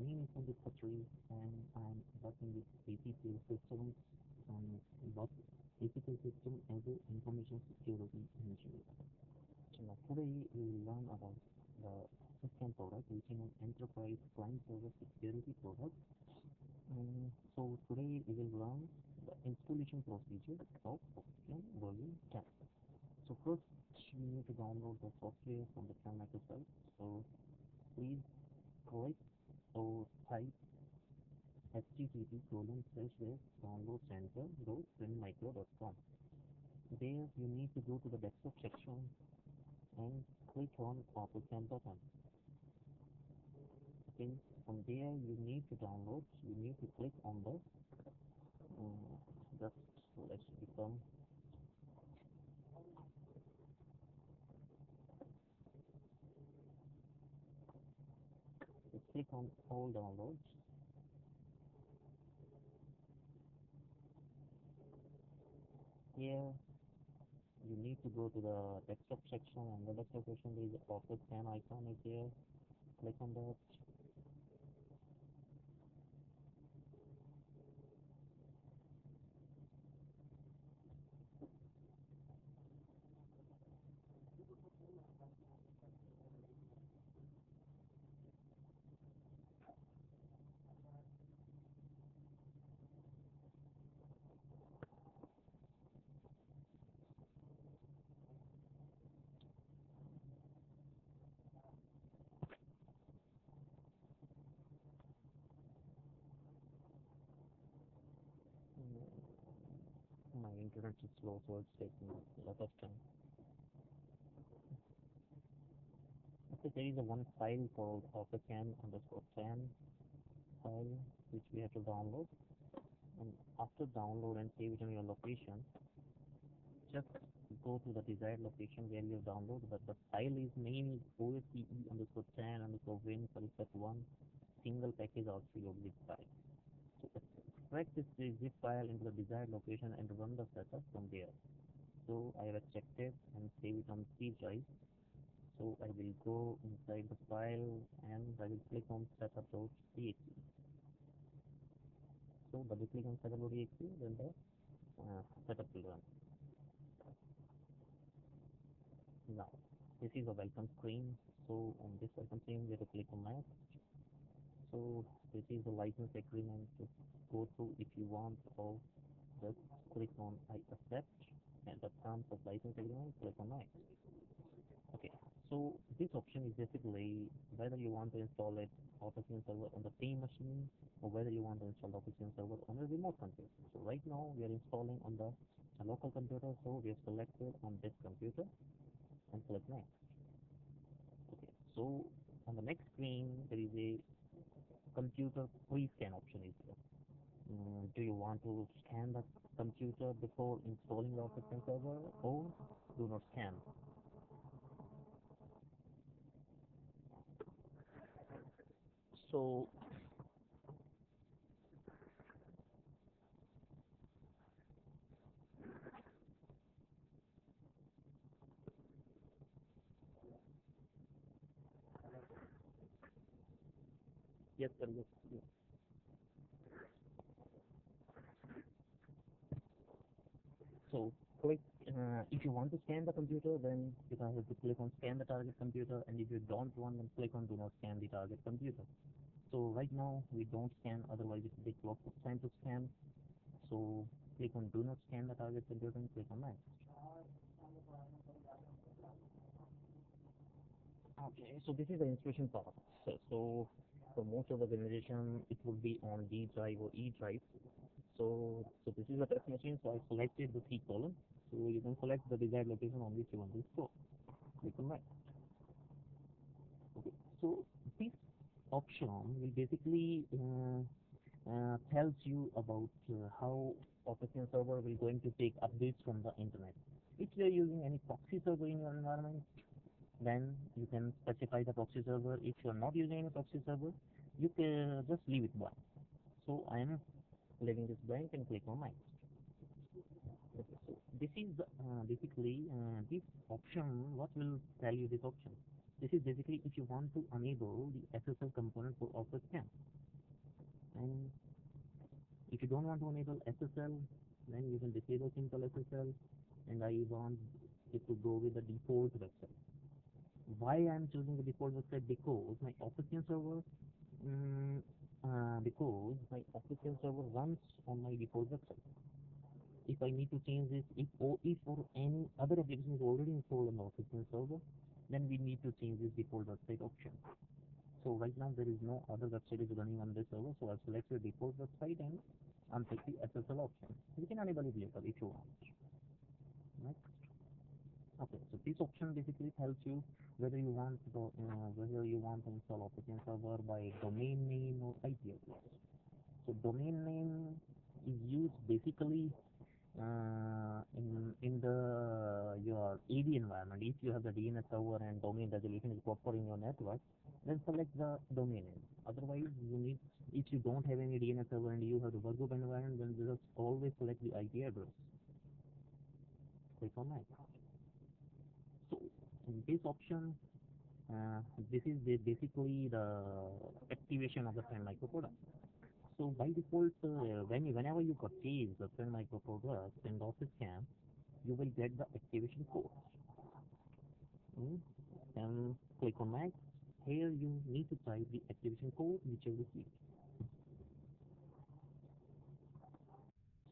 name is Sandeep Khatri, and I'm working with APPL Systems and work APPL System as an information security engineer. So now today we will learn about the Officescan product, which is an enterprise client server security product. So today we will learn the installation procedure of Officescan version 10. So first we need to download the software from the Microsoft. So please click or type http://downloadcenter.winmicro.com. There you need to go to the desktop section and click on Officescan button. Okay, from there you need to download. You need to click on the let's become click on all downloads. Here you need to go to the desktop section, and the desktop section is the Officescan icon is there. Click on that. My internet is slow, so it's taking a lot of time. Okay, there is a one file called Officescan_10 file which we have to download, and after download and save it on your location, just go to the desired location where you have downloaded. But the file is name is OSCE_10_win_1 single package outflow zip file. So extract this zip file into the desired location and run the setup from there. So I have extracted and save it on C drive. So I will go inside the file and I will click on setup.exe. So double click on setup.exe, then the setup will run. Now this is a welcome screen. So on this welcome screen we have to click on next. So this is the license agreement to go through if you want, or just click on I accept, and the terms of license agreement, click on next. Okay, so this option is basically whether you want to install it Officescan server on the same machine, or whether you want to install the Officescan server on a remote computer. So right now we are installing on the local computer, so we have selected on this computer and click next. Okay, so on the next screen there is a computer pre-scan option is there. Do you want to scan the computer before installing the Officescan server, or do not scan? So yes sir, yes. So click if you want to scan the computer, then you can have to click on scan the target computer, and if you don't want, then click on do not scan the target computer. So right now we don't scan, otherwise it will take lots of time to scan. So click on do not scan the target computer and click on next. Okay, so this is the installation part. So for most of the generation it would be on D drive or E drive. So this is a test machine, so I selected the C column. So you can select the desired location on which you want to install. Click on next. Okay, so this option will basically tells you about how Officescan server will going to take updates from the internet. If you are using any proxy server in your environment, then you can specify the proxy server. If you are not using any proxy server, you can just leave it blank. So I am leaving this blank and click on next. Okay, so this is basically this option. What will tell you this option? This is basically if you want to enable the SSL component for Officescan. to enable SSL, then you can disable simple SSL, and I want it to go with the default website. Why I'm choosing the default website? Because my Officescan server, runs on my default website. If I need to change this, if or any other application is already installed on the Officescan server, then we need to change this default website option. So right now there is no other website is running on this server, so I'll select the default website and uncheck the SSL option. You can enable it later if you want. Right? Okay, so this option basically tells you whether you want to install Officescan server by domain name or IP address. So domain name is used basically in the your AD environment. If you have the DNS server and domain resolution is proper in your network, then select the domain name. Otherwise, if you don't have any DNS server and you have the workgroup environment, then just always select the IP address. Click on that. So in this option, this is basically the activation of the Trend Micro product. So by default, whenever you purchase the Trend Micro product in Officescan, you will get the activation code. And click on Next. Here you need to type the activation code which you received.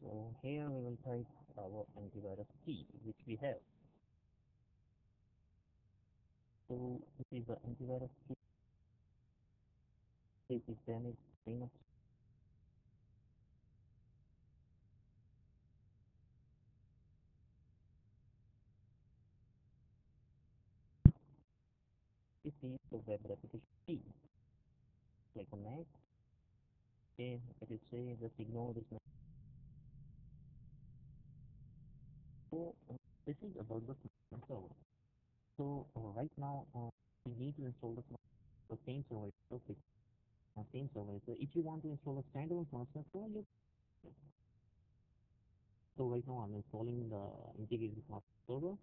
So here we will type our antivirus key which we have. So this is the antivirus key. This is damage minus. This is the web replication key. Click on Next. Okay, it is say just ignore this. So this is about the server. So right now we need to install the same server. Okay, same server. So if you want to install a standalone Smart server, so right now I'm installing the integrated Smart server.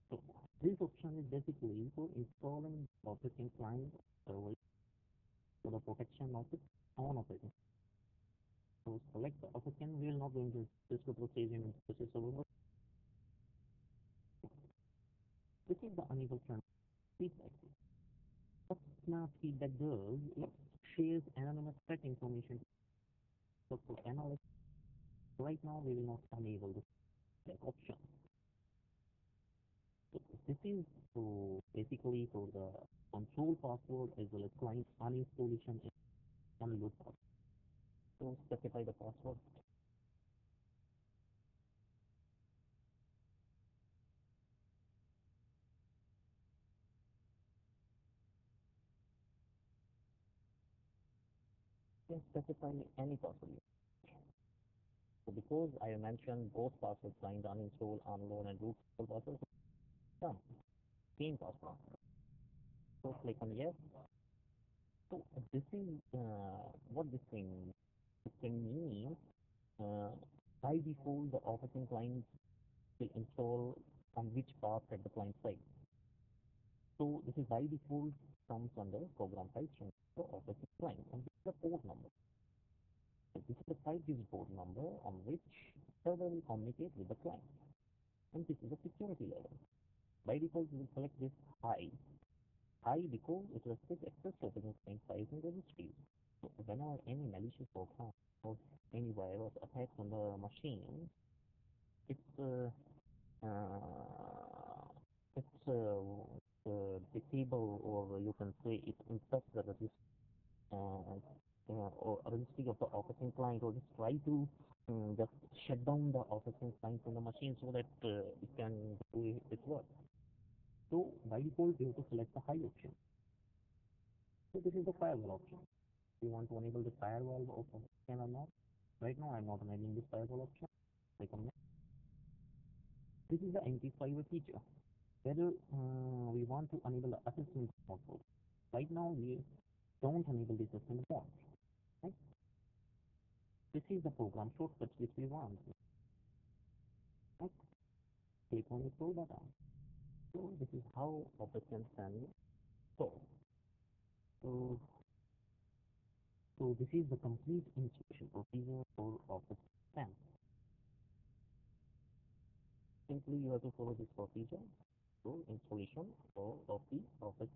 So this option is basically for installing Officescan client server for the protection of its own operating. So select the Officescan. We will not go into this procedure in this server. This is the enable feedback. What Smart feedback does, it shares anonymous threat information. So for analysis, right now we will not enable this option. So this is basically for the control password as well as client uninstallation and unload password. So specify the password. You can specify any password. So because I mentioned both passwords, client uninstall, unload and root password, done. Same password. So click on yes. So this is what this thing means. By default, the Officescan client will install on which path at the client side. So this is by default comes under program type from the Officescan client, and this is the port number. So this is the 5-digit port number on which server will communicate with the client, and this is the security level. By default, we will select this high because it restricts access to Officescan client files and registries. So whenever any malicious program or any virus attacks on the machine, it's disable, or you can say it infects the registry or registry of the Officescan client, or just try to just shut down the Officescan client from the machine so that it can do its work. So by default, you have to select the high option. So this is the firewall option. You want to enable the firewall of Officescan or not? Right now, I'm not enabling this firewall option. Click on it. This is the MP5 feature. Whether we want to enable the assistant mode. Right now, we don't enable the assistant mode. Right? This is the program shortcut which we want. Right? Click on the scroll button. So this is how Officescan can install. So So this is the complete installation procedure for Office 10. Simply you have to follow this procedure for installation of the Office